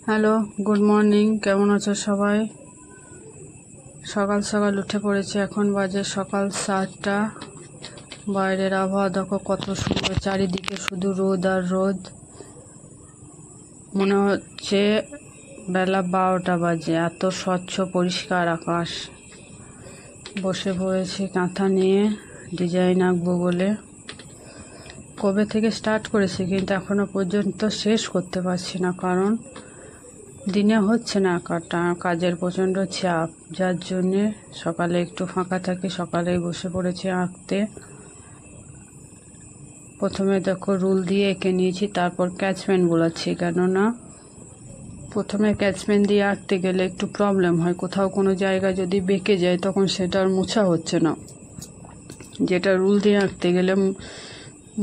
Hello, good morning. কেমন আছো সবাই? সকাল সকাল উঠে পড়েছি, এখন বাজে সকাল 7টা। বাইরের আবহাওয়া দেখো কত সুন্দর, চারিদিকে শুধু রোদ আর রোদ। মনে হচ্ছে বেলা 12টা বাজে, এত স্বচ্ছ পরিষ্কার আকাশ। বসে পড়েছি কাঁথা নিয়ে, ডিজাইন আঁকবো বলে। কবে থেকে স্টার্ট করেছি কিন্তু এখনো পর্যন্ত শেষ করতে পারছি না, কারণ দিনে হচ্ছে না আঁকাটা, কাজের প্রচণ্ড চাপ, যার জন্যে সকালে একটু ফাঁকা থাকে, সকালেই বসে পড়েছি আঁকতে। প্রথমে দেখো রুল দিয়ে এঁকে নিয়েছি, তারপর ক্যাচম্যান বোলাচ্ছি, কেননা প্রথমে ক্যাচম্যান দিয়ে আঁকতে গেলে একটু প্রবলেম হয়। কোথাও কোনো জায়গা যদি বেঁকে যায় তখন সেটা আর মোছা হচ্ছে না, যেটা রুল দিয়ে আঁকতে গেলে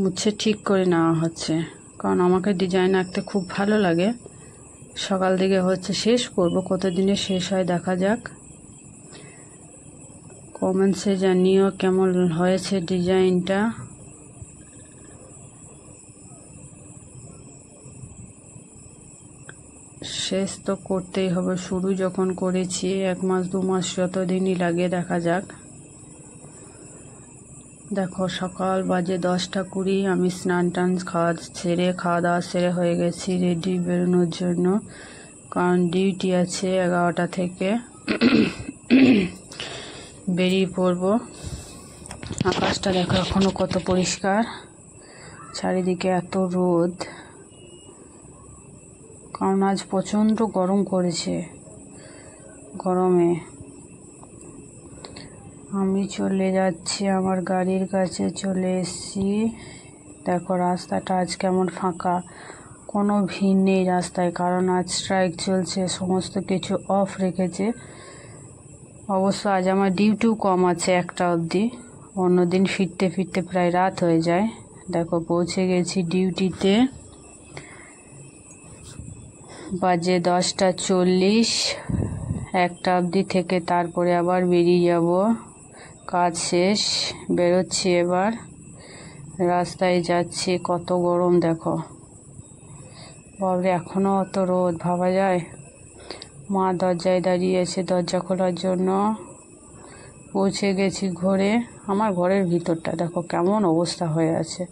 মুছে ঠিক করে নেওয়া হচ্ছে। কারণ আমাকে ডিজাইন আঁকতে খুব ভালো লাগে। সকাল দিকে হচ্ছে শেষ করব, কতদিনে শেষ হয় দেখা যাক। কমেন্টসে জানিও কেমন হয়েছে ডিজাইনটা। শেষ তো করতেই হবে, শুরু যখন করেছি 1 মাস 2 মাস যতদিনই লাগে, দেখা যাক। দেখো সকাল বাজে 10টা 20, আমি স্নান টান খাওয়া দাওয়া সেরে হয়ে গেছি, রেডি বেরোনোর জন্য, কারণ ডিউটি আছে 11টা থেকে। বেরিয়ে পড়বো। আকাশটা দেখো এখনো কত পরিষ্কার, চারিদিকে এত রোদ, কারণ আজ প্রচণ্ড গরম করেছে। গরমে আমি চলে যাচ্ছি আমার গাড়ির কাছে, চলে এসেছি। দেখো রাস্তাটা আজ কেমন ফাঁকা, কোনো ভিড় নেই রাস্তায়, কারণ আজ স্ট্রাইক চলছে, সমস্ত কিছু অফ রেখেছে। অবশ্য আজ আমার ডিউটিও কম আছে 1টা অবধি, অন্যদিন ফিরতে ফিরতে প্রায় রাত হয়ে যায়। দেখো পৌঁছে গেছি ডিউটিতে, বাজে 10টা 40। 1টা অবধি থেকে তারপরে আবার বেরিয়ে যাব, কাজ শেষ। বেরোচ্ছি এবার, রাস্তায় যাচ্ছি। কত গরম দেখো, বাবরে এখনও অত রোদ, ভাবা যায়। মা দরজায় দাঁড়িয়েছে দরজা খোলার জন্য। পৌঁছে গেছি ঘরে। আমার ঘরের ভিতরটা দেখো কেমন অবস্থা হয়ে আছে,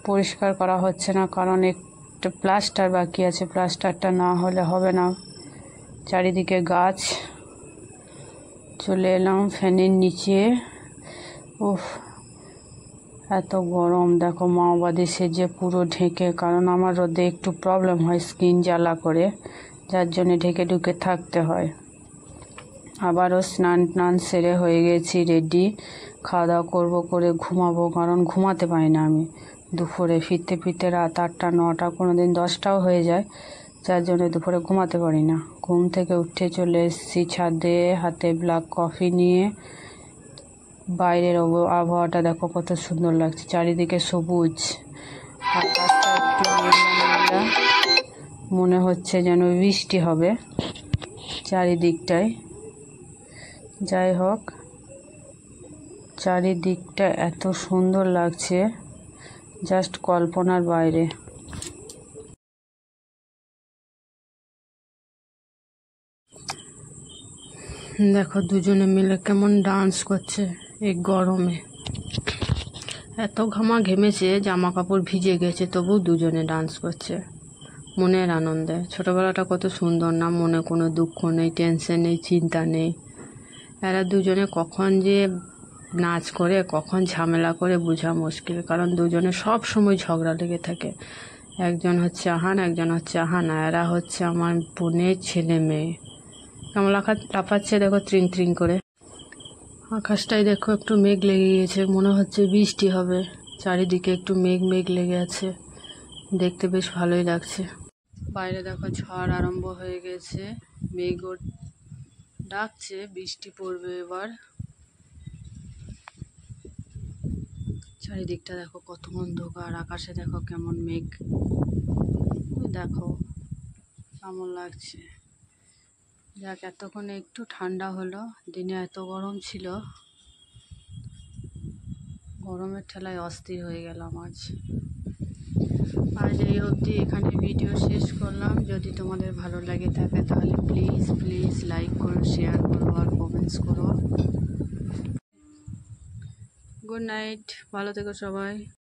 পরিষ্কার করা হচ্ছে না, কারণ একটা প্লাস্টার বাকি আছে, প্লাস্টারটা না হলে হবে না। চারিদিকে গাছ। চলে এলাম ফ্যানের নিচে। উফ, এত গরম দেখো, মাওবাদী সেজে পুরো ঢেকে, কারণ আমার রোদে একটু প্রবলেম হয়, স্কিন জ্বালা করে, যার জন্য ঢেকে ঢুকে থাকতে হয়। আবারও স্নান টান সেরে হয়ে গেছি রেডি, খাওয়া দাওয়া করবো, করে ঘুমাবো, কারণ ঘুমাতে পারি না আমি দুপুরে। ফিরতে ফিরতে রাত 8টা 9টা, কোনো দিন 10টাও হয়ে যায়, যার জন্য দুপুরে ঘুমাতে পারি না। ঘুম থেকে উঠে চলে এসেছি ছাদে, হাতে ব্ল্যাক কফি নিয়ে। বাইরের আবহাওয়াটা দেখো কত সুন্দর লাগছে, চারিদিকে সবুজ, আকাশটা একটু মেঘলা মেঘলা, মনে হচ্ছে যেন বৃষ্টি হবে চারিদিকটায়। যাই হোক, চারিদিকটা এত সুন্দর লাগছে, জাস্ট কল্পনার বাইরে। দেখো দুজনে মিলে কেমন ডান্স করছে এই গরমে। এত ঘেমেছে, জামা কাপড় ভিজে গেছে, তবু দুজনে ডান্স করছে মনের আনন্দে। ছোটবেলাটা কত সুন্দর না, মনে কোনো দুঃখ নেই, টেনশন নেই, চিন্তা নেই। এরা দুজনে কখন যে নাচ করে, কখন ঝামেলা করে বোঝা মুশকিল, কারণ দুজনে সব সময় ঝগড়া লেগে থাকে। একজন হচ্ছে আহান, একজন হচ্ছে আহানা। এরা হচ্ছে আমার বোনের ছেলে মেয়ে। কেমন লাফাচ্ছে দেখো ত্রিং ত্রিং করে। আকাশটাই দেখো একটু মেঘ লেগে গিয়েছে, মনে হচ্ছে বৃষ্টি হবে। চারিদিকে একটু মেঘ মেঘ লেগে আছে, দেখতে বেশ ভালোই লাগছে। বাইরে দেখো ঝড় আরম্ভ হয়ে গেছে, মেঘও ডাকছে, বৃষ্টি পড়বে এবার। চারিদিকটা দেখো কত অন্ধকার, আকাশে দেখো কেমন মেঘ, দেখো কেমন লাগছে। যাক, এতক্ষণে একটু ঠান্ডা হলো, দিনে এত গরম ছিল, গরমের ঠেলায় অস্থির হয়ে গেলাম আজ। আজ এই অবধি এখানে ভিডিও শেষ করলাম। যদি তোমাদের ভালো লাগে থাকে তাহলে প্লিজ প্লিজ লাইক করো, শেয়ার করো আর কমেন্টস করো। গুড নাইট, ভালো থেকো সবাই।